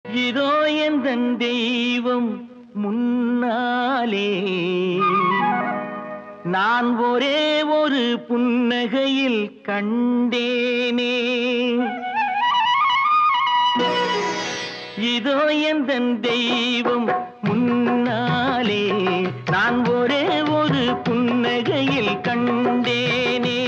இதோ எந்தன் தெய்வம் முன்னாலே நான் ஒரே ஒரு புன்னகையில் கண்டேனே. இதோ எந்தன் தெய்வம் முன்னாலே நான் ஒரே ஒரு புன்னகையில் கண்டேனே.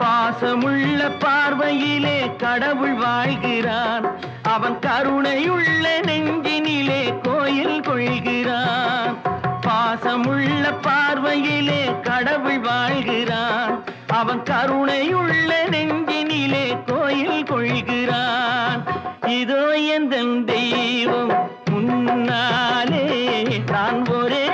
பாசமுள்ள பார்வையிலே கடவுள் வாழ்கிறான், அவன் கருணையுள்ள நெஞ்சினிலே கோயில் கொள்கிறான். பாசமுள்ள பார்வையிலே கடவுள் வாழ்கிறான், அவன் கருணையுள்ள நெஞ்சினிலே கோயில் கொள்கிறான். இதோ எந்தன் தெய்வம் முன்னாலே நான் ஒரே